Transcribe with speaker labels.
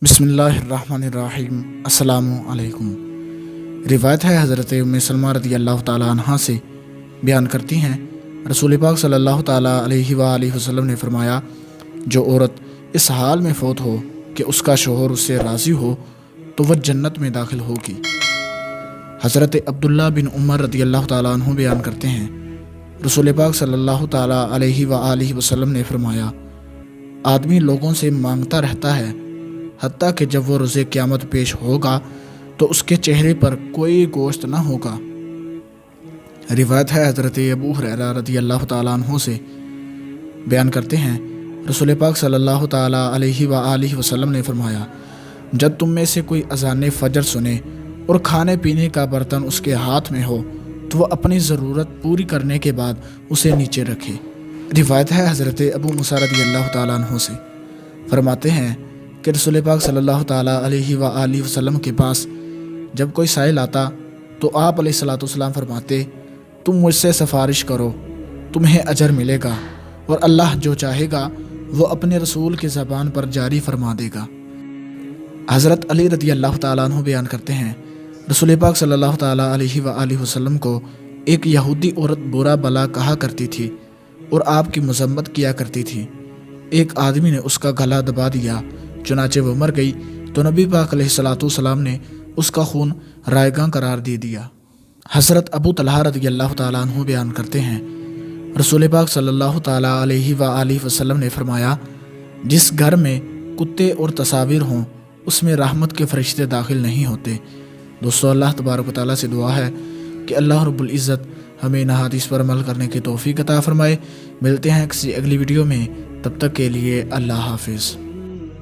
Speaker 1: بسم اللہ الرحمن الرحیم۔ السلام علیکم۔ روایت ہے حضرت ام سلمہ رضی اللہ تعالیٰ عنہ سے، بیان کرتی ہیں رسول پاک صلی اللہ تعالیٰ علیہ وآلہ وسلم نے فرمایا، جو عورت اس حال میں فوت ہو کہ اس کا شوہر اس سے راضی ہو تو وہ جنت میں داخل ہوگی۔ حضرت عبداللہ بن عمر رضی اللہ تعالیٰ عنہ بیان کرتے ہیں، رسول پاک صلی اللہ تعالیٰ علیہ وآلہ وسلم نے فرمایا، آدمی لوگوں سے مانگتا رہتا ہے حتیٰ کہ جب وہ روز قیامت پیش ہوگا تو اس کے چہرے پر کوئی گوشت نہ ہوگا۔ روایت ہے حضرت ابو ہریرہ رضی اللہ تعالیٰ عنہ سے، بیان کرتے ہیں رسول پاک صلی اللہ تعالیٰ علیہ وآلہ وسلم نے فرمایا، جب تم میں سے کوئی اذان فجر سنے اور کھانے پینے کا برتن اس کے ہاتھ میں ہو تو وہ اپنی ضرورت پوری کرنے کے بعد اسے نیچے رکھے۔ روایت ہے حضرت ابو موسیٰ رضی اللہ تعالیٰ عنہ سے، فرماتے ہیں کہ رسول پاک صلی اللہ تعالیٰ علیہ وآلہ وسلم کے پاس جب کوئی سائل آتا تو آپ علیہ الصلوۃ والسلام فرماتے، تم مجھ سے سفارش کرو، تمہیں اجر ملے گا، اور اللہ جو چاہے گا وہ اپنے رسول کی زبان پر جاری فرما دے گا۔ حضرت علی رضی اللہ تعالیٰ عنہ بیان کرتے ہیں، رسول پاک صلی اللہ تعالیٰ علیہ وآلہ وسلم کو ایک یہودی عورت برا بلا کہا کرتی تھی اور آپ کی مذمت کیا کرتی تھی۔ ایک آدمی نے اس کا گلا دبا دیا، چنانچہ وہ مر گئی تو نبی پاک علیہ الصلوۃ والسلام نے اس کا خون رائگاں قرار دے دیا۔ حضرت ابو طلحہ رضی اللہ تعالیٰ عنہ بیان کرتے ہیں، رسول پاک صلی اللہ تعالیٰ علیہ وآلہ وسلم نے فرمایا، جس گھر میں کتے اور تصاویر ہوں اس میں رحمت کے فرشتے داخل نہیں ہوتے۔ دوستو، اللہ تبارک و تعالیٰ سے دعا ہے کہ اللہ رب العزت ہمیں ان احادیث پر عمل کرنے کی توفیق عطا فرمائے۔ ملتے ہیں کسی اگلی ویڈیو میں، تب تک کے لیے اللہ حافظ۔